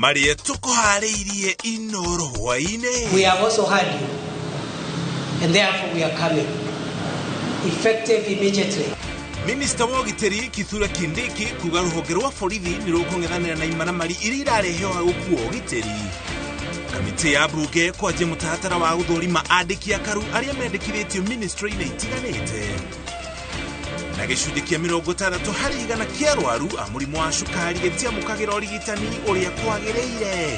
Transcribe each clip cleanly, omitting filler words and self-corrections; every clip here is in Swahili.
Maria tukuhariirie inoro hwaine. We have also heard you, and therefore we are coming. Effective immediately. Minister wa Ugiteri Kithure Kindiki kuga ruhonge rwa borithi ni rukong'ethanira na imaramari iria irarehe gukua ugiteri. Kamiti ya bunge kwaje mutaratara wa guthurima andiki akaru aria mendekithitio ministry-ini itiganite. Na gicunjĩ kia 60 harĩ 100 kia arwaru a mũrimũ wa cukari gĩtiamũkagĩra ũrigitani ũrĩa kwagĩrĩire.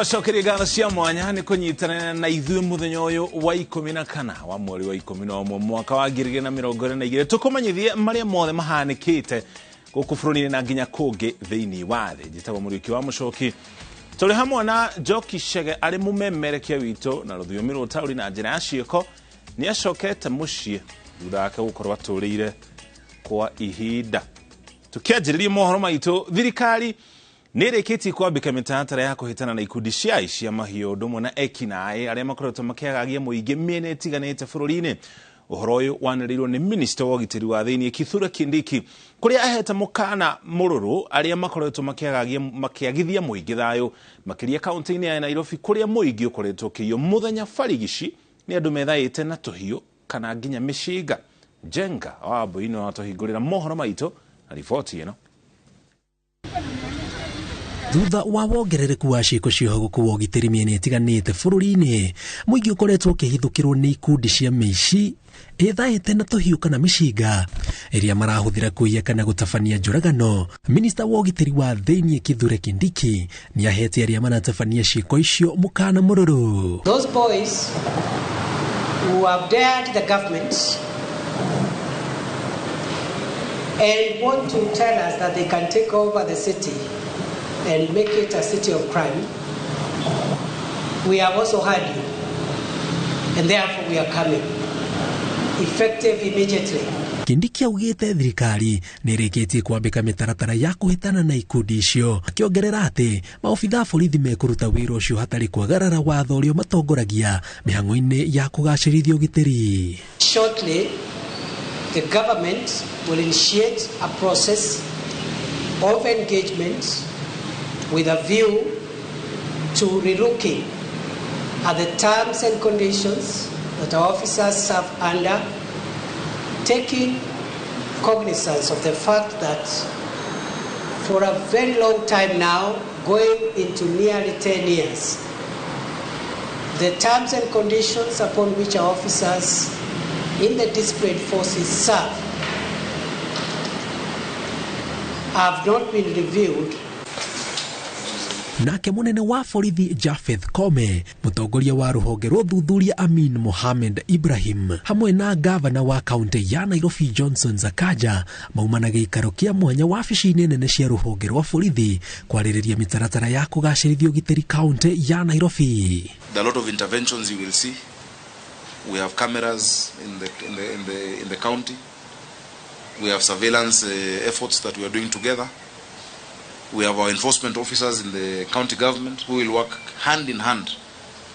Shokeria gana cia mwanya ni kunyitana na ithuĩ muthenya ũyũ wa 14 wa mweri wa 11 mwaka wa 2022 tukumanyithie maria mothe mahanikite gũkũ bũrũri-inĩ na nginya kũngĩ thĩinĩ wa thĩ. Njĩtagwo Mũriũki wa Mũcoki, tũrĩ hamwe na Njoki Chege arĩ mũmemerekia witũ na rũthiomi rwa ũtaũri na njĩra ya ciĩko. Nĩ acokete mũciĩ thutha wake gũkorwo atũrĩire kwa ihinda. Tukĩanjĩrĩria mohoro maitũ, thirikari nĩrĩkĩtie kwambĩka mĩtaratara ya kũhĩtana na ikundi cia aici a mahiũ ũndũ na ekinaĩ arĩa makoretwo makĩagagia mũingĩ mĩena ĩtiganĩte bũrũri-inĩ. Ũhoro ũyũ wanĩrĩirwo nĩ minista wa ũgitĩri wa thĩinĩ Kithure Kindiki, kũrĩa ahete mũkana mũrũrũ arĩa makoretwo makĩagithia mũingĩ thayũ makĩria kaunti-inĩ ya Nairobi, kũrĩa mũingĩ ũkoretwo ũkĩiywo mũthenya barigici nĩ andũ methaĩte na tũhiũ kana nginya mĩcinga. Jenga wa Mbũi nĩ watũhingũrĩra mohoro maitũ na riboti ĩno. Thutha wa wongerereku wa ciĩko cia ũhagũku wa ũgitĩri mĩena ĩtiganĩte bũrũri-inĩ, mũingĩ ũkoretwo ũkĩhithũkĩrwo nĩ ikundi cia mĩici ethaĩte na tũhiũ kana mĩcinga ĩrĩa marahũthĩra kũiya kana gũtabania njũragano. Minista wa ũgitĩri wa thĩinĩ Kithure Kindiki nĩ ahete arĩa manatabania ciĩko icio mũkana mũrũrũ. Those boys who have dared the government and want to tell us that they can take over the city and make it a city of crime, we have also heard you, and therefore we are coming. Effective immediately. Kindiki augĩte thirikari nĩrĩkĩtie kwambĩka mĩtaratara ya kũhĩtana na ikundi icio, akĩongerera atĩ maobitha borithi mekũruta wĩra ũcio hatarĩ kwagarara watho ũrĩa matongoragia mĩhang'o-inĩ ya kũgacĩrithia ũgitĩri. Shortly, the government will initiate a process of engagement with a view to relooking at the terms and conditions that our officers serve under, taking cognizance of the fact that for a very long time now, going into nearly 10 years, the terms and conditions upon which our officers in the disciplined forces serve have not been reviewed. Nake munene wa borithi Japheth Kome, mũtongoria wa rũhonge rwa ũthuthuria Amin Mohamed Ibrahim, hamwe na gavana wa kaunti ya Nairobi Johnson Sakaja maumana gĩikaro kĩa mwanya wabici-inĩ nene cia rũhonge rwa borithi kwarĩrĩria mĩtaratara ya kũgacĩrithia ũgitĩri kaunti ya Nairobi. There are a lot of interventions you will see. We have cameras in the county. We have surveillance efforts that we are doing together. We have our enforcement officers in the county government who will work hand in hand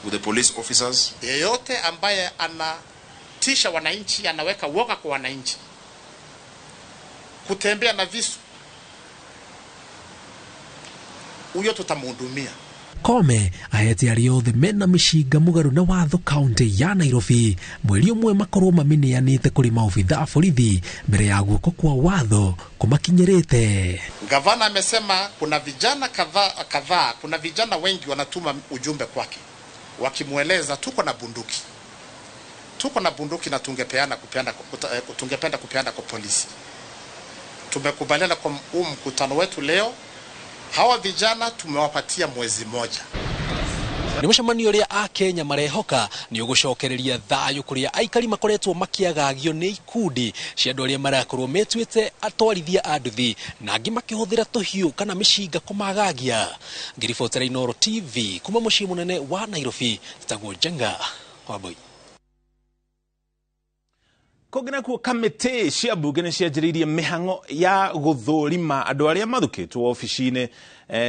with the police officers. Yeyote ambaye anatisha wananchi, anaweka woga kwa wananchi, kutembea na visu, huyo tutamhudumia. Kome ahete arĩa othe mena mĩcinga mũgarũ na watho kaunti ya Nairobi mweri ũmwe makorwo mameneanĩte kũrĩ maobitha borithi mbere ya guoko kwa watho kũmakinyĩrĩte. Gavana amesema kuna vijana kadhaa, kuna vijana wengi wanatuma ujumbe kwake wakimweleza tuko na bunduki na tungependa kupeana kwa polisi. Tumekubaliana kwa mkutano wetu leo, hawa vijana tumewapatia mwezi moja. Nĩ mũcemanio ũrĩa a Kenya marehoka nĩ ũgũcokereria thayũ kũrĩa aikari makoretwo makĩagagio nĩ ikundi cia andũ arĩa marakorwo metuĩte atwarithia a nduthi na angĩ makĩhũthĩra tũhiũ kana mĩcinga kũmagagia. Ngĩribotera Inooro TV kuma mũciĩ mũnene wa Nairobi, njĩtagwo Jenga wa Mbũi. Kogena ku kamete cia bunge ni cianjĩrĩirie mĩhang'o ya gũthũrima andũ arĩa mathukĩtwo ofici-inĩ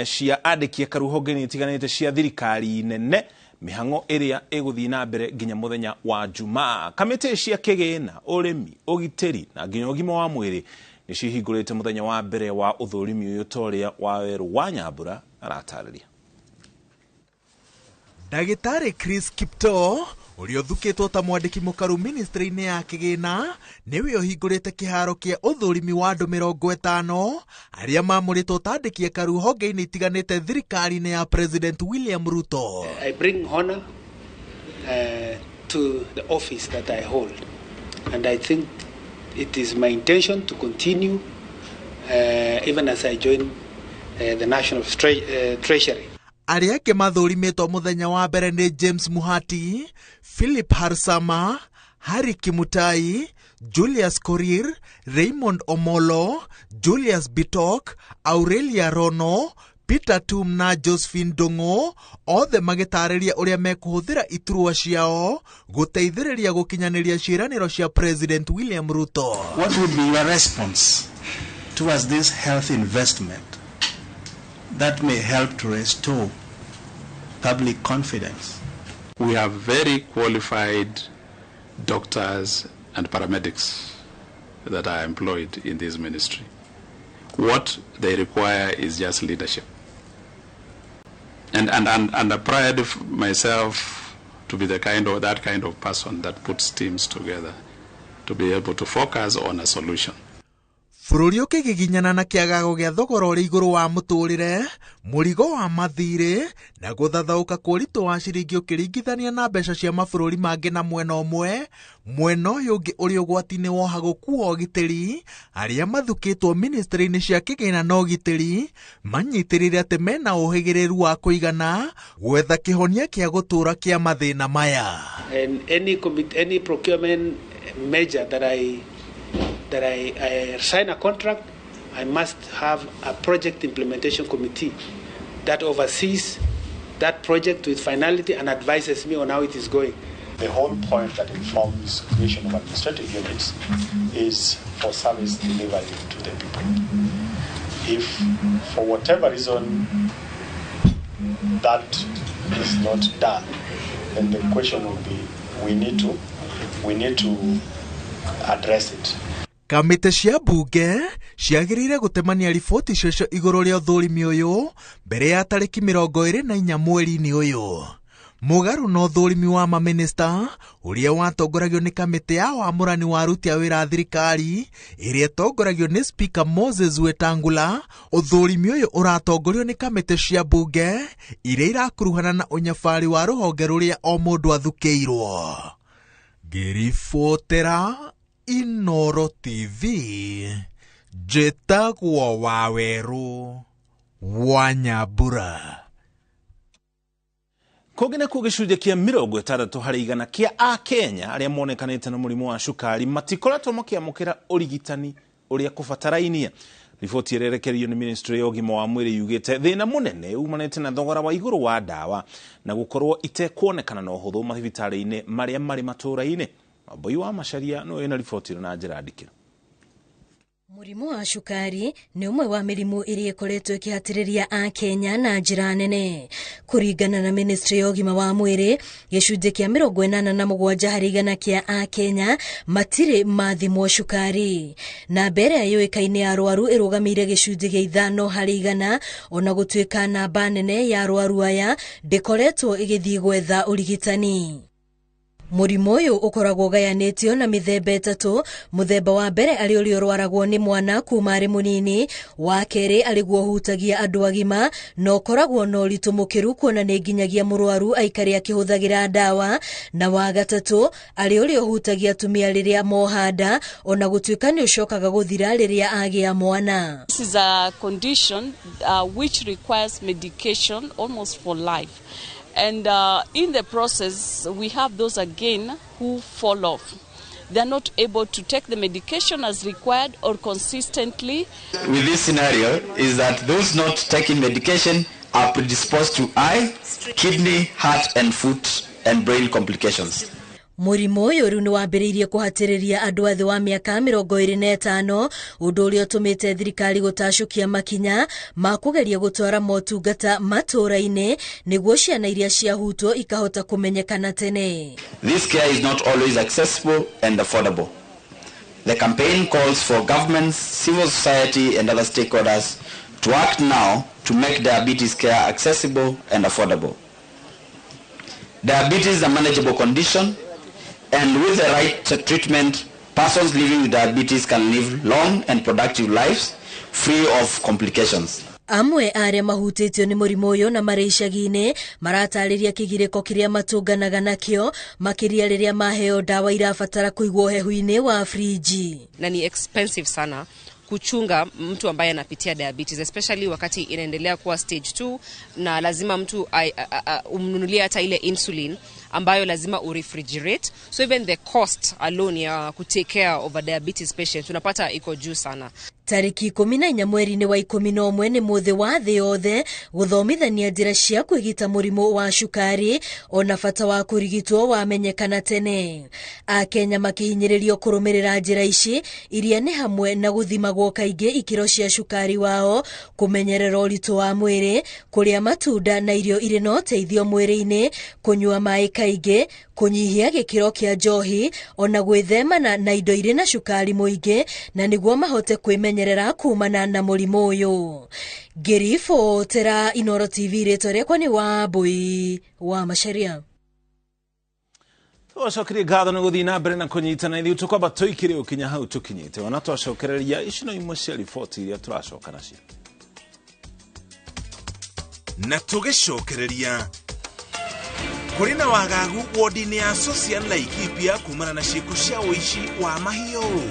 cia andĩki a karuhonge-inĩ itiganĩte cia thirikari nene, mĩhang'o ĩrĩa ĩgũthiĩ na mbere nginya mũthenya wa Jumaa. Kamĩtĩ cia kĩgĩna, ũrĩmi, ũgitĩri na nginya ũgima wa mwĩrĩ nĩ cihingũrĩte mũthenya wa mbere wa ũthũrimi ũyũ ta ũrĩa Waweru wa Nyambura aratarĩria. Ndagĩtarĩ Chris Kipto ũrĩa ũthukĩtwo ta mwandĩki mũkaru ministry-inĩ ya kĩgĩna nĩwe ũhingũrĩte kĩharo kĩa ũthũrimi wa andũ 50 arĩa mamũrĩtwo ta andĩki a karuhonge-inĩ itiganĩte thirikari-inĩ ya President William Ruto. I bring honor to the office that I hold, and I think it is my intention to continue even as I join the National Treasury. Arĩa angĩ mathũrimĩtwo mũthenya wa mbere nĩ James Muhati, Philip Harsama, Harry Kimutai, Julius Korir, Raymond Omolo, Julius Bitok, Aurelia Rono, Peter Tum na Josephine Dongo, othe magĩtarĩria ũrĩa mekũhũthĩra iturwa ciao gũteithĩrĩria gũkinyanĩria ciĩranĩro cia President William Ruto. What would be your response towards this health investment that may help to restore public confidence? We have very qualified doctors and paramedics that are employed in this ministry. What they require is just leadership. And I pride myself to be that kind of person that puts teams together to be able to focus on a solution. Bũrũri ũkĩgiginyana na kĩagago gĩa thogora ũrĩ igũrũ wa mũtũrĩre, mũrigo wa mathirĩ na gũthathaũka kwa ũritũ wa ciringi ũkĩringithania na mbeca cia mabũrũri mangĩ na mwena ũmwe, mwena ũyũ ũngĩ ũrĩ ũgwati-inĩ wa ũhagũku wa ũgitĩri, arĩa mathukĩtwo ministry-inĩ cia kĩgĩna na ũgitĩri manyitĩrĩire atĩ mena ũhĩgĩrĩru wa kũigana gwetha kĩhonia kĩa gũtũra kĩa mathĩna maya. And any procurement measure that I sign a contract, I must have a project implementation committee that oversees that project with finality and advises me on how it is going. The whole point that informs creation of administrative units is for service delivery to the people. If for whatever reason that is not done, then the question will be we need to address it. Kamĩtĩ cia bunge ciagĩrĩire gũtemania riboti ciacio igũrũ rĩa ũthũrimi ũyũ mbere ya tarĩki 24 mweri-inĩ ũyũ. Mũgarũ na ũthũrimi wa mamĩnĩsta ũrĩa watongoragio nĩ kamĩtĩ ya wamũrani wa aruti a wĩra a thirikari ĩrĩa ĩtongoragio nĩ Speaker Moses Wetangula, ũthũrimi ũyũ ũratongorio nĩ kamĩtĩ cia bunge iria irakuruhana na ũnyabarĩ wa rũhonge rũrĩa o mũndũ athukĩirwo. Ngĩribotera Inoro TV, njĩtagwo Waweru wa Nyambura. Kũgena ku gĩcunjĩ kĩa 60% kĩa Akenya arĩa monekanĩte na mũrimũ wa cukari matikoretwo makĩamũkĩra ũrigitani ũrĩa kũbatarainie. Riboti ĩrerekerio nĩ Ministry ya ũgima wa mwĩrĩ yugĩte thĩna mũnene umanĩte na thogora wa igũrũ wa ndawa na gũkorwo itekwonekana na ũhũthũ mathibitarĩ-inĩ marĩa marĩ matũũra-inĩ. Maboi wa Macharia no ena riboti na njĩra ndikĩro. Mũrimũ wa cukari nĩ ũmwe wa mĩrimũ ĩrĩa ĩkoretwo ĩkĩhatĩrĩria Akenya na njĩra nene. Kũringana na Ministry ya ũgima wa mwĩrĩ, gĩcunjĩ kĩa 87% kĩa Akenya matirĩ mathimwo cukari. Na mbere ya yũĩkaine ya arwaru ĩrũgamĩire gĩcunjĩ gĩa 5%, ona gũtuĩka namba nene ya arwaru aya ndĩkoretwo ĩgĩthiĩ gwetha ũrigitani. Mũrimũ ũyũ ũkoragwo gayanĩtio na mĩthemba ĩtatũ. Mũthemba wa mbere arĩ ũrĩa ũrwaragwo nĩ mwana kuma arĩ mũnini, wa kerĩ arĩ guo ũhutagia andũ agima na ũkoragwo na ũritũ mũkĩru kuona nĩ nginyagia mũrwaru aikare akĩhũthagĩra ndawa, na wa gatatũ arĩ ũrĩa ũhutagia atumia rĩrĩa moha nda ona gũtuĩka nĩ ũcokaga gũthira rĩrĩa agĩa mwana. This is a condition which requires medication almost for life. And in the process, we have those again who fall off. They're not able to take the medication as required or consistently. With this scenario is that those not taking medication are predisposed to eye, kidney, heart and foot and brain complications. Murimu uyu riu ni wambiriirie kuhatiriria andu athi wa miaka 25 undu uria utumite thirikari gutashukia makinya ma kugeria gutwara motungata matura-ini niguo ciana iria ciahutwo ikahota kumenyekana tene. This care is not always accessible and affordable. The campaign calls for governments, civil society and other stakeholders to act now to make diabetes care accessible and affordable. Diabetes is a manageable condition, and with the right treatment, persons living with diabetes can live long and productive lives free of complications. Amwe aria mahutitio ni murimu uyu na mari icagi-ini maratariria kigiriko kiria matunganaga nakio makiria riria maheo dawa irabatara kuigwo hehu-ini wa friji. Na ni expensive sana kuchunga mtu ambaye anapitia diabetes, especially wakati inaendelea kuwa stage 2 na lazima mtu umnunulie hata ile insulin ambayo lazima urefrigerate. So even the cost alone ya kutake care of a diabetes patient unapata iko juu sana. Tariki 14 mweri-ini wa 11 ni muthi wa thi yothe guthomithania njira cia kwigita murimu wa cukari ona bata wa kurigitwo wamenyekana tene. Akenya makihinyiririo kurumirira njira ici iria ni hamwe na guthimagwo kaingi ikiro cia cukari wao, kumenyerera uritu wa mwiri, kuria matunda na irio iri no teithio mwiri-ini, kunyua mai kaingi, kunyihia gikiro kia njohi ona gwithemana na indo iri na cukari muingi na niguo mahote kwimenyerera kumana na murimu uyu. Girifo tera Inoro TV reto rekwa ni wa Bui wa Macharia. Twacokire ngatho ni guthii na mbere na kunyitana ithuĩ tukwamba tuikire ukinya hau tukinyite ona twacokereria ici no imwe cia riboti iria turacoka nacio na tugicokereria kuri na wagagu wodi-ini ya Social Laikipia kumana na ciĩko cia ũici wa mahiũ.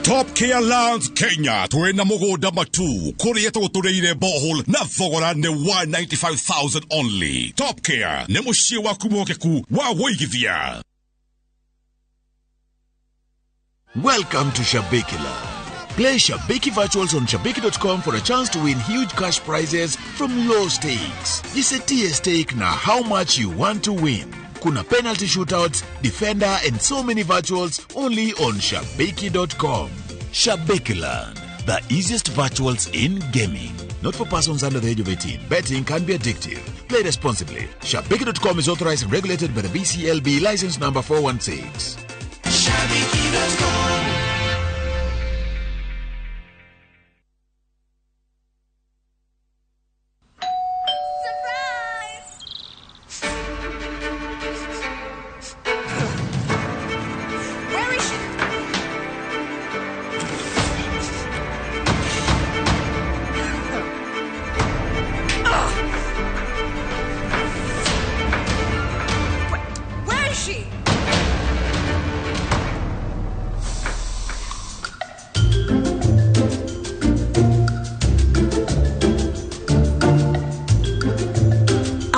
Top Care Lands Kenya twena mugoda matu kuria tugutureire borehole na thogora ni 195,000 only. Top Care ni muciĩ waku mwokeku wa wĩigithia. Welcome to Shabikila. Play Shabiki Virtuals on Shabiki.com for a chance to win huge cash prizes from low stakes. Jisetie stake na how much you want to win. Kuna penalty shootouts, defender and so many virtuals only on Shabiki.com. Shabikiland, the easiest virtuals in gaming. Not for persons under the age of 18. Betting can be addictive. Play responsibly. Shabiki.com is authorized and regulated by the BCLB license number 416. Shabiki.com.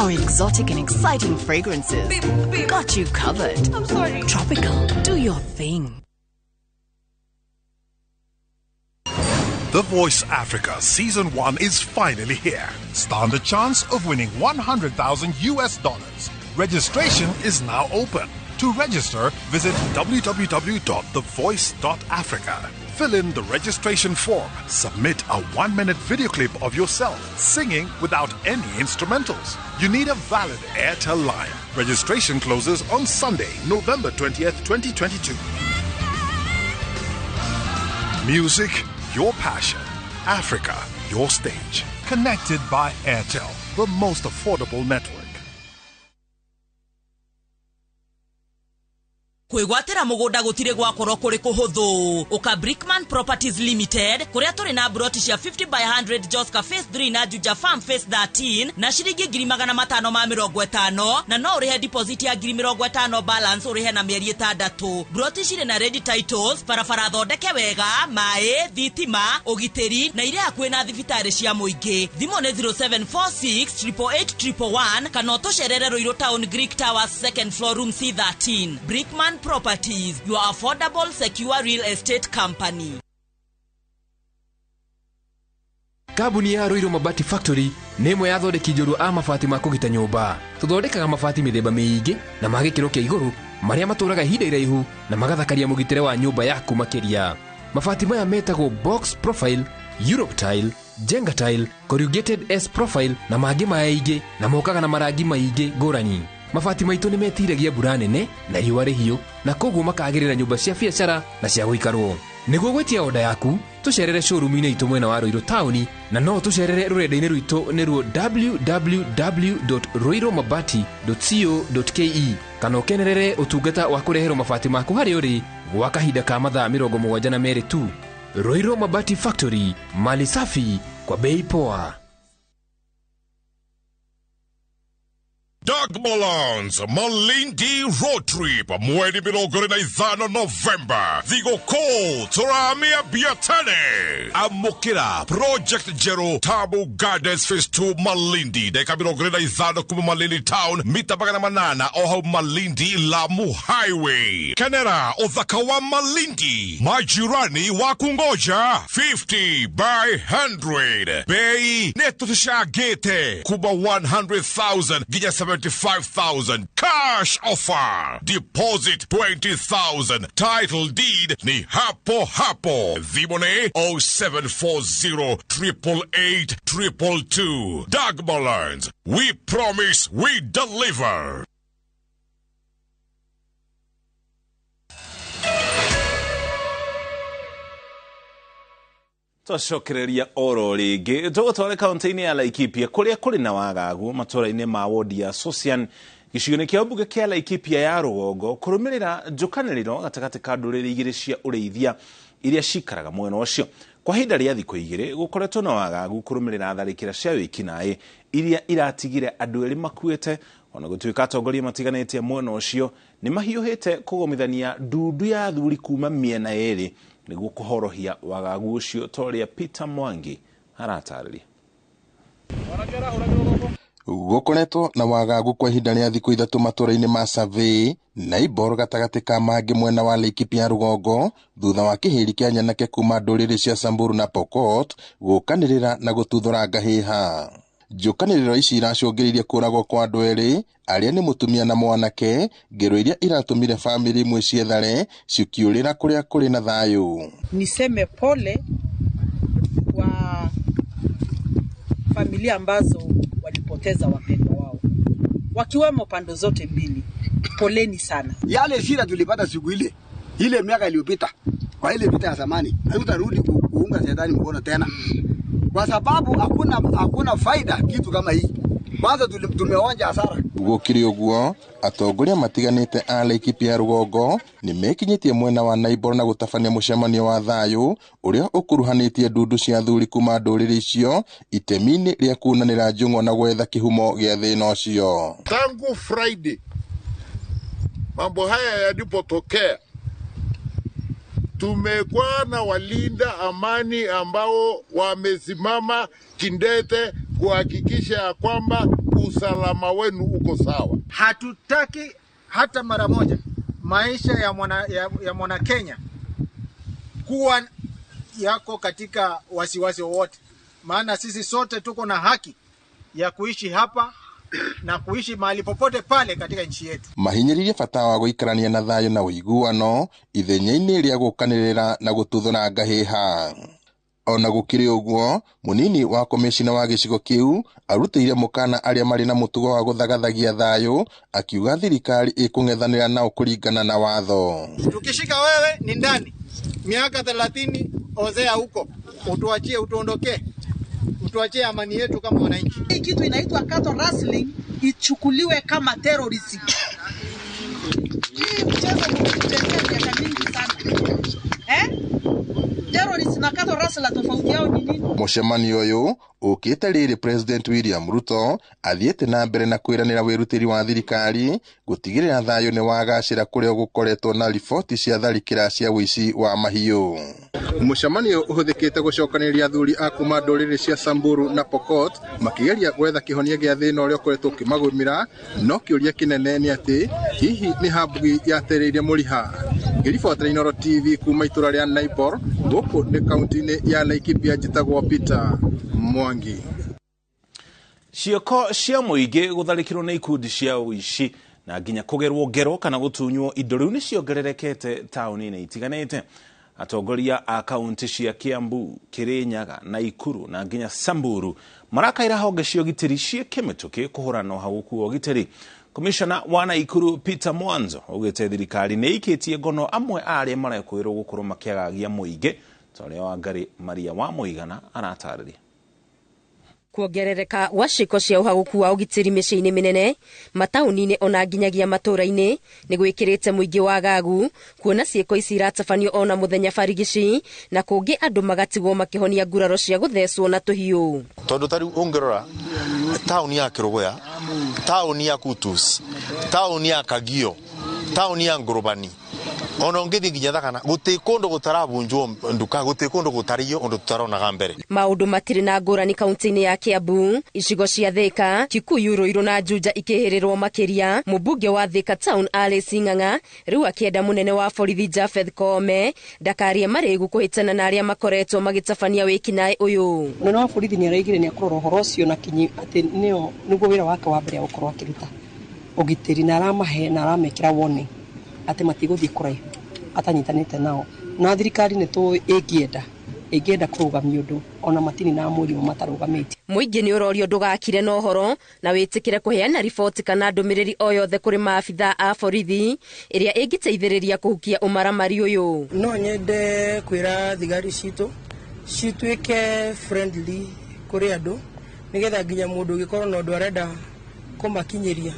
Exotic and exciting fragrances. Got you covered. I'm sorry. Tropical. Do your thing. The Voice Africa Season 1 is finally here. Stand a chance of winning $100,000. Registration is now open. To register, visit www.thevoice.africa. Fill in the registration form. Submit a 1-minute video clip of yourself singing without any instrumentals. You need a valid Airtel line. Registration closes on Sunday, November 20th, 2022. Music, your passion. Africa, your stage. Connected by Airtel, the most affordable network. Kwigwatira mugunda gutire gwakorwo kuri kuhuthu uka Brickman Properties Limited kuria turi na broti cia 50 by 100 Joska Phase 3 na Juja Farm Phase 13 na shiringi 550 na no urihe deposit ya 50 balance urihe na mieri 6. Broti cire na ready titles barabara thondeke wega mai thitima ugiteri na ire hakuhe na thibitari cia muingi. Thimo ni 0746 8881 kana utucerere Ruiru Town Greek Towers 2nd floor room C13. Brickman Properties, your affordable, secure real estate company. Kambuni ya Roiro Mabati Factory nĩ ĩmwe ya thondeki njorua a mabati ma kũgita nyũmba. Tũthondekaga mabati mĩthemba mĩingĩ na ma gĩkĩro kĩa igũrũ marĩa matũraga ihinda iraihu na magathakaria mũgitĩre wa nyũmba yaku makĩria. Mabati maya metagwo box profile, Europe tile, Jenga tile, corrugated S profile na mangĩ maingĩ na mokaga na marangi maingĩ ngũrani. Mabati maitũ nĩ metiragia mbura nene na riũa rĩhiũ na koguo makagĩrĩra nyũmba cia biacara na cia gũikarwo. Nĩguo gwetia oda yaku, tũcerere showroom-inĩ itũ mwena wa Roiro Town na no tũcerere rũrenda-inĩ rwitũ nĩruo www.roiromabati.co.ke kana ũkenerere ũtungata wa kũreherwo mabati maku harĩa ũrĩ gwa kahinda ka mathaa 72 tu. Roiro Mabati Factory, mali safi kwa bei poa. Doug Malon's Malindi Road Trip mwezi 25 November thigũkũ tũramia biatane amũkĩra Project Zero Tabu Gardens Phase 2 Malindi dakika 25 kuma Malindi Town mita 800 o hau Malindi Lamu Highway. Kenera uthaka wa Malindi, majirani wa kungoja 50 by 100. Bei neto tushagete kuba 100,000 ginya 75,000 cash offer. Deposit 20,000. Title deed ni hapo hapo. Vimone 0740 888 222. Doug Mullins. We promise we deliver. Tũcokereria oro rĩngĩ tũgũtware kaunti-inĩ ya Laikipia kũrĩa kũrĩ na wagagu matũra-inĩ ma wodi ya Socian gĩcigo-inĩ kĩa mbunge kĩa Laikipia ya rũgongo kũrũmĩrĩra njũkanĩrĩro gatagatĩ ka ndũrĩrĩ igĩrĩ cia ũrĩithia iria cikaraga mwena ũcio. Kwa ihinda rĩa thikũ igĩrĩ gũkoretwo na wagagu kũrũmĩrĩra tharĩkĩra cia wĩkinaĩ iria iratigire andũ erĩ makuĩte, ona gũtuĩka atongoria matiganĩte mwena ũcio nĩ mahiũhĩte kũgomithania ndundu ya athuri kuma mĩena yerĩ nĩguo kũhorohia wagagu ũcio toria Peter Mwangi aratarĩria. Gũkoretwo na wagagu kwa ihinda rĩa thikũ ithatũ matũra-inĩ ma Survey na Ibor gatagatĩ ka mangĩ mwena wa Laikipia rũgongo thutha wa kĩhĩri kĩa nyanake kuma ndũrĩrĩ cia Samburu na Pokot gũkanĩrĩra na gũtuthũra ngahĩha. Njũkanĩrĩro ici iracũngĩrĩirie kũragwo kwa andũ erĩ arĩa nĩ mũtumia na mwanake, ngero iria iratũmire famĩlĩ imwe ciethare cikiũrĩra kũrĩa kũrĩ na thayũ. Niseme pole kwa familia ambazo walipoteza wapendwa wao wakiwemo pande zote mbili. Poleni sana. Yale shida tulipata siku ile miaka iliyopita kwa ile vita ya zamani hatutarudi kuunga shetani mkono tena, kwa sababu hakuna faida kitu kama hii. Kwanza tumeonja hasara. Gũkĩrĩ ũguo atongoria matiganĩte a Laikipia rũgongo nĩ mekinyĩtie mwena wa Naibor na gũtabania mũcemanio wa thayũ ũrĩa ũkuruhanĩtie ndundu cia athuri kuma ndũrĩrĩ icio itemi-inĩ rĩa kunanĩra njũng'wa na gwetha kĩhumo gĩa thĩna ũcio. Tangu Friday mambo haya yalipotokea tumekuwa na walinda amani ambao wamesimama kindete kuhakikisha ya kwamba usalama wenu uko sawa. Hatutaki hata mara moja maisha ya mwana Kenya kuwa yako katika wasiwasi wowote, maana sisi sote tuko na haki ya kuishi hapa na kuishi mahali popote pale katika nchi yetu. Mahinyĩrĩrie bata wa gũikarania na thayũ na ũiguano ithenya-inĩ rĩa gũkanĩrĩra na gũtuthũra ngahĩha. Ona gũkĩrĩ ũguo mũnini wa komishina wa gĩcigo kĩu arutĩire mũkana arĩa marĩ na mũtugo wa gũthagathagia thayũ akiuga thirikari ĩkũng'ethanĩra nao kũringana na watho. Tukishika wewe ni ndani miaka 30 ozea huko, utuachie utuondokee, utuachie amani yetu kama wananchi. Hii kitu inaitwa cattle rustling ichukuliwe kama terrorism. Hii mchezo umetendea miaka mingi sana. Terrorist na cattle rustler tofauti yao ni nini? Mũcemanio ũyũ ũkĩte rĩrĩ President William Ruto athiĩte na mbere na kwĩranĩra wĩrutĩri wa thirikari gũtigĩrĩra thayũ nĩ wagacĩra kũrĩa gũkoretwo na riboti cia tharĩkĩra cia ũici wa mahiũ. Mũcemanio ũhũthĩkĩte gũcokanĩrĩria athuri a kuma ndũrĩrĩ cia Samburu na Pokot makĩgeria gwetha kĩhonia gĩa thĩna ũrĩa ũkoretwo ũkĩmagũmĩra, no kĩũria kĩnene nĩ atĩ hihi nĩ hambugi yatereirie mũriha. Ngĩribotera Inooro TV kuma itũra rĩa Naibor gũkũ nĩ kaunti-inĩ ya Laikipia njĩtagwo Peter Mwangi. Cioko cia muingi gutharikirwo na ikundi cia uici na nginya kugerwo ngero kana gutunywo indo riu ni ciongererekete tauni-ini itiganite. Atongoria a kaunti cia Kiambu, Kirinyaga, Naikuru na nginya Samburu marakaira honge cia ugitiri cia kimituki kuhurana na haguku wa ugitiri. Komishona wa Naikuru Peter Mwanzo ugite thirikari ni ikitie ngono amwe aria marakwirwo gukorwo makiagagia muingi toria wa Ngari Maria wa Muigana aratarĩria. Kuongerereka wa ciĩko cia ũhaguku wa ũgitĩri mĩciĩ-inĩ mĩnene mataũni-inĩ ona nginyagia matũũra-inĩ nĩ gwĩkĩrĩte mũingĩ wagagu kuona ciĩko ici iratabanio ona mũthenya barigici na kũngĩ andũ magatigwo makĩhonia nguraro cia gũthecwo na tũhiũ. Tondũ tarĩu ũngĩrora taũni ya Kĩrũgũya, taũni ya Kutus, taũni ya Kagio, taũni ya Ngũrũbani ona ũngĩthiĩ nginya Thagana gũtĩ kũndũ gũtarabunjwo nduka, gũtĩ kũndũ gũtarĩyo ũndũ tutaronaga mbere. Maũndũ matirĩ na ngũrani kaunti-inĩ ya Kiambu, icigo cia Thika, Kikuyu, Ruiru na Juja ikĩhĩrĩrwo makĩria. Mũmbunge wa Thika Town Alice Ng'ang'a rĩu akĩenda mũnene wa borithi Japheth Koome ndakarie marĩgu kũhĩtana na arĩa makoretwo magĩtabania wĩkinaĩ ũyũ. Mũnene wa borithi nĩ araigire nĩ akũrora ũhoro ũcio na kinyi atĩ nĩguo wĩra wake wa mbere gũkorwo akĩruta ũgitĩri na aramahe na aramekĩra warning ate matigũthiĩ kũraihu atanyitanĩte nao na thirikari nĩ tũ ĩngĩenda kũrũgamia ũndũ ona matini na mũrimũ matarũgamĩtie. Mũingĩ nĩ ũrorio ndũgakire na ũhoro na wĩtĩkĩre kũheana riboti kana ndũmĩrĩri o yothe kũrĩ maabitha a borithi ĩrĩa ĩngĩteithĩrĩria kũhukia ũmaramari ũyũ. No nyende kwĩra thigari citũ cituĩke friendly kũrĩ andũ nĩgetha nginya mũndũ ũngĩkorwo na ũndũ arenda kũmakinyĩria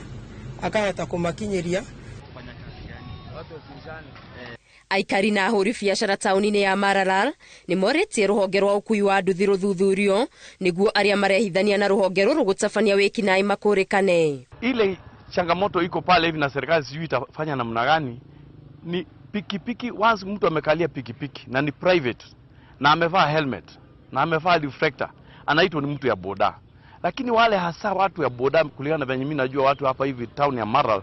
akahota kũmakinyĩria. Aikari na ahũri biacara taũni-inĩ ya Maralal nĩ morĩtie rũhonge rwa ũkui wa nduthi rũthuthurio nĩguo arĩa marehithania na rũhonge rũrũ gũtabania wĩkinaĩ makũrĩkane. Ile changamoto iko pale hivi na serikali sijui itafanya namna gani ni pikipiki. Once mtu amekalia pikipiki na ni private na amevaa helmet na amevaa reflector anaitwa ni mtu ya boda, lakini wale hasa watu ya boda kulingana na venye mimi najua watu hapa hivi town ya Maralal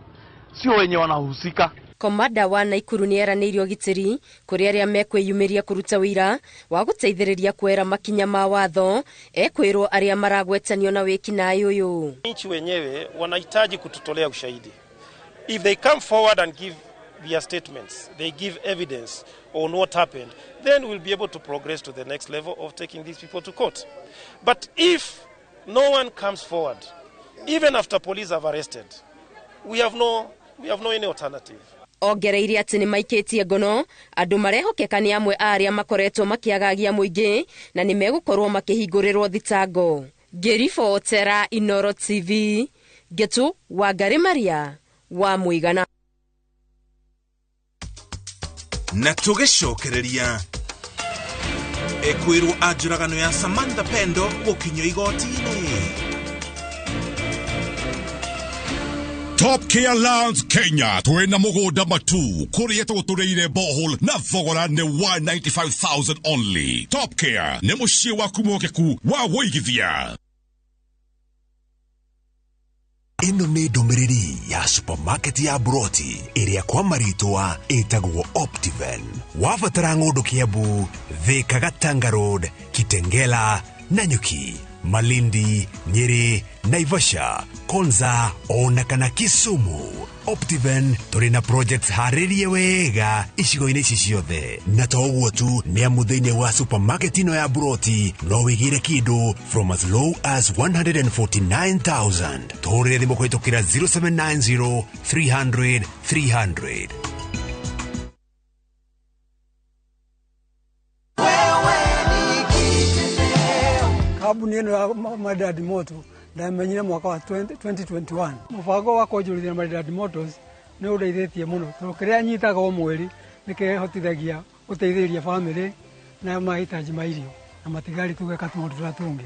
sio wenye wanahusika. Komanda wa Naikuru nĩ eranĩirie ũgitĩri kũrĩ arĩa mekwĩyumĩria kũruta wĩra wa gũteithĩrĩria kwera makinya ma watho ekwĩrwo arĩa maragwetanio na wĩkinaĩ ũyũ. Nchi wenyewe wanahitaji kututolea ushahidi. If they come forward and give their statements, they give evidence on what happened, then we'll be able to progress to the next level of taking these people to court. But if no one comes forward, even after police have arrested, we have no any alternative. Ongereire atĩ nĩ maikĩtie ngono andũ marehokeka nĩ amwe arĩa makoretwo makĩagagia mũingĩ na nĩ megũkorwo makĩhingũrĩrwo thitango. Ngĩribotera Inoro TV, Getu wa Ngari Maria wa Muigana. Na tũgĩcokereria ekwĩrwo anjũragano ya Samantha Pendo gũkinyio igoti-inĩ. Top Care Lounge Kenya twena mũgũnda matu kũrĩa tũtũrĩire borehole na thogora nĩ 195,000 only. Top Care nĩ mũciĩ waku mũhokeku wa wĩigithia. Ĩno nĩ ndũmĩrĩri ya supermarket ya Broti ĩrĩa kwa marĩtwa ĩtagwo Optiven. Wabatara ng'ũndũ Kiambu, Thika, Gatanga Road, Kitengela, Nanyuki, Malindi, Nyeri, Naivasha, Konza, ona kana Kisumu. Optiven tũrĩ na projects harĩrie wega icigo-inĩ ici ciothe. Na to ũguo tu nĩ amu thĩinĩ wa supermarket ĩno ya Broti no wĩgĩre kĩndũ from as low as 149,000. Tũhũrĩre thimũ kũhĩtũkĩra 0790 300 300. Kabuni ĩno ya Maridadi Moto ndamenyire mwaka wa 2021. Mũbango wa kuonjorithia Maridadi Motors nĩ ũndeithĩtie mũno tondũ kĩrĩa nyitaga o mweri nĩ kĩhotithagia gũteithĩrĩria bamĩrĩ na mahitaji ma irio na matigari tũgeka tũmaũndũ tũrĩa tũngĩ.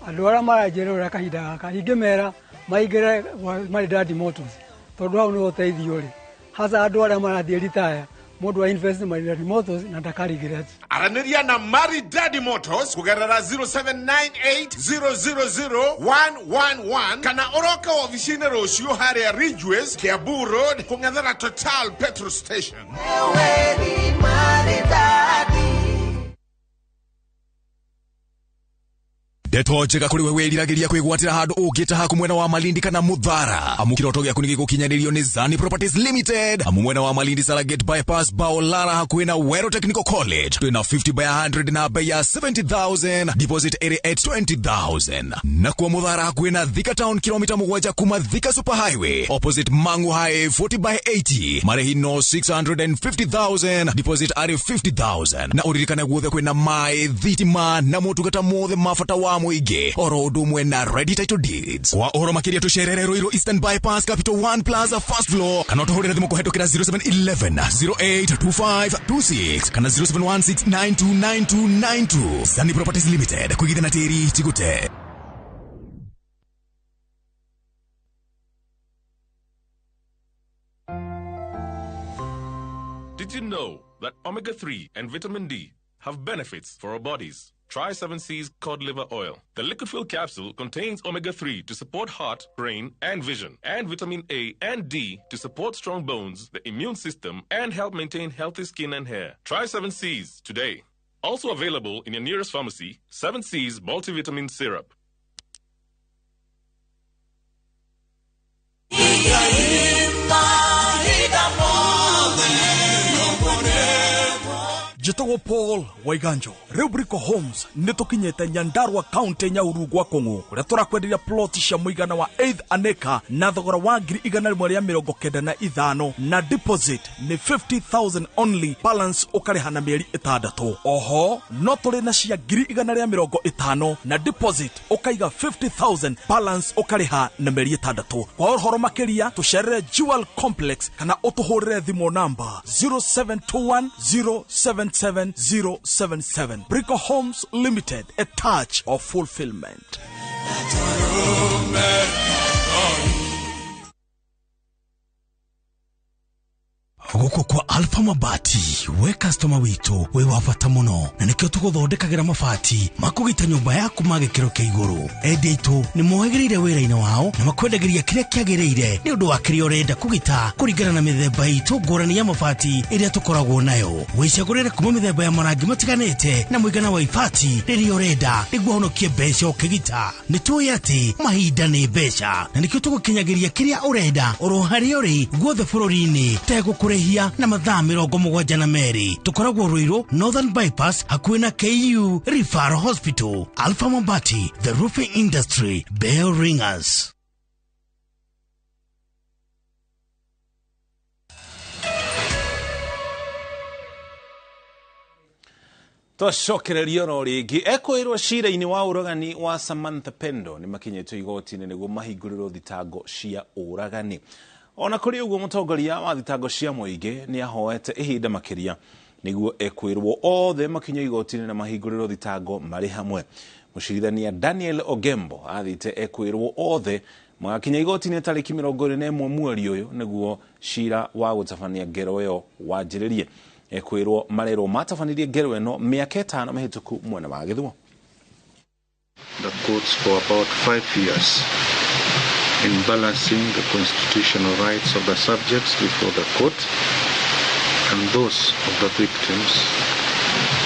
Andũ arĩa maranjerera kahinda gaka ingĩmera maingĩre Maridadi Motors tondũ hau nĩ ũteithio rĩ hasa andũ arĩa marathiĩ retire mũndũ wa invest Maridadi Motors na ndakarigĩre. Aranĩria na Maridadi Motors kugerera 0798000111 kana oroka ofici-inĩ rũciũ harĩa Ridgeways, Kiambu Road kũng'ethera Total Petrol Station. Ndeto njega kuri wewe iriragiria kwigwatira handu ungitaha kumwena wa Malindi kana Muthara. Amukiroto gyaku ni gigukinyanĩrio ni Zani Properties Limited. Amumwena wa Malindi Salagate Bypass Baolara hakuhi na Wero Technical College. Twina 50 by 100 na bei ya 70,000. Deposit area at 20,000. Na kwa Muthara hakuhi na Thika Town kilomita 7 kuma Thika Super Highway. Opposite Mangu High 40 by 80. Marehino 650,000. Deposit area 50,000. Na uririkane guothe kwina mai thitima na motungata mothe mafata wa muingi oro udumwe na ready title deeds. Kwa oro makiria tucerere Ruiru Eastern Bypass Capital One Plaza first floor. Kana tuhurira thimu kuhetokera 0711 082526 kana 0716929292. Zani Properties Limited kwigitha na tiri tigute. Did you know that omega-3 and vitamin D have benefits for our bodies? Try 7C's cod liver oil. The liquid-filled capsule contains omega-3 to support heart, brain, and vision, and vitamin A and D to support strong bones, the immune system, and help maintain healthy skin and hair. Try 7C's today. Also available in your nearest pharmacy, 7C's multivitamin syrup. Jitogo Paul Waiganjo Rubrico Homes nitukinyete Nyandarua County Nyahurugwa Kongo kuria turakwenderia plot cia muigana wa 8 aneka na thogora wa 195 na deposit ni 50,000 only, balance ukariha na mieri 6. Oho no turi na cia 150 na deposit ukaiga 50,000, balance ukariha na mieri 6. Kwa uhoro makiria tucerere Jewel Complex kana utuhurire thimo number 0721077077. Brico Homes Limited, a touch of fulfillment. Guko kwa Alpha Mabati, we customer witu, we wafata muno, na nikio tuguthondekagira mabati makugita nyumba yaku magikiro kia iguru. Endi itu ni mohegereire wira-ini wao na makwendagiria kiria kiagiriire ni undu wa kiria urenda kugita kuringana na mithemba itu ngurani ya mabati iria tukoragwo nayo. Wicagurire kuma mithemba ya marangi matiganite na muigana wa ibati riria urenda niguo honokie mbeca ukigita. Nitui ati mahinda ni mbeca, na nikio tugukinyagiria kiria urenda oro haria uri guothe bururi-ini tegukure na mathaa 72. Tukoragwo Ruiru Northern Bypass hakuhi na KU Referral Hospital. Alpha Mabati, the roofing industry, bell ringers. Twacokereria no ringi ekwirwo cira-ini wa uragani wa Samantha Pendo ni makinyetwo igoti-ini niguo mahingũrĩrwo thitango cia uragani. Ona kuri uguo mutongoria wa thitango cia muingi ni ahoete ihinda makiria niguo ekwirwo othe makinyo igoti-ini na mahingũrĩrwo thitango mari hamwe. Mucirithania Daniel Ogembo athite ekwirwo othe magakinya igoti-ini tariki 21 mweri uyu niguo cira wa gutabania ngero iyo wanjiririe. Ekwirwo marero matabanirie ngero ino miaka 5 mihituku mwena wa Githumo. The courts for about 5 years in balancing the constitutional rights of the subjects before the court and those of the victims.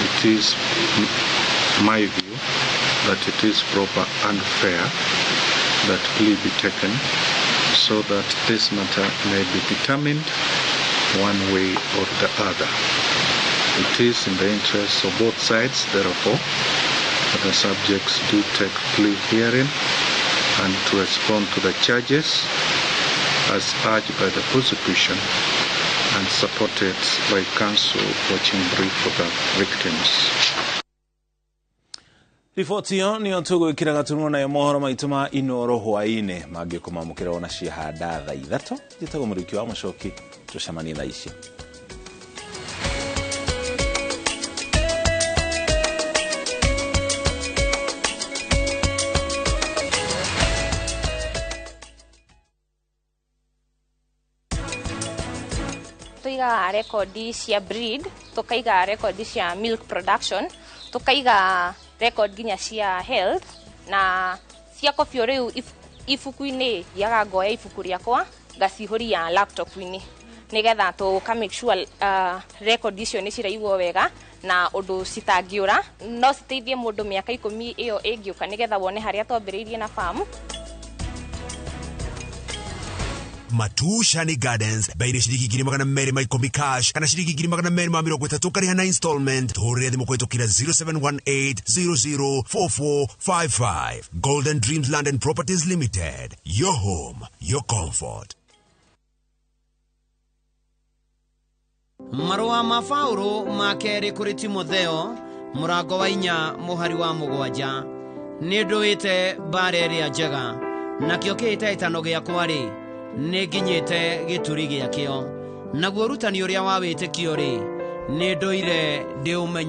It is my view that it is proper and fair that plea be taken so that this matter may be determined one way or the other. It is in the interests of both sides, therefore, that the subjects do take plea hearing and to respond to the charges as urged by the prosecution and supported by counsel watching brief for the victims. Ripoti yo niyo tugwikira gatunwo nayo mohoro maitu ma inoro hwaine mangikuma mukira ona cihanda thaa 3 jitago muriki wa Mucoki tucemanie thaa ici. Tukaiga rekodi cia breed, tukaiga rekodi cia milk production, tukaiga record ginya cia health na cia kobio riu ifuku-ini yaga ngoya ifuku riakwa ngacihuria laptop-ini nigetha tuka make sure record icio ni ciraigwo wega na undu citangiura no citeithie mundu miaka 10 iyo ingiuka nigetha wone haria twambiriirie na farm. Matushani Gardens baire shiriki giri magana mere mai kombi cash kana shiriki giri magana mere ma 30 kari na installment tore thimo kwetu kira 0718004455. Golden Dreams Land and Properties Limited, your home, your comfort. Marua mafauru makeri kuri Timotheo murango wa 4 muhari wa 7 ninduite bareria njega nakio kiite itano giakwa ri ninginyite gituri giakio naguo rutani uria wa witikio ri ninduire ndi umenye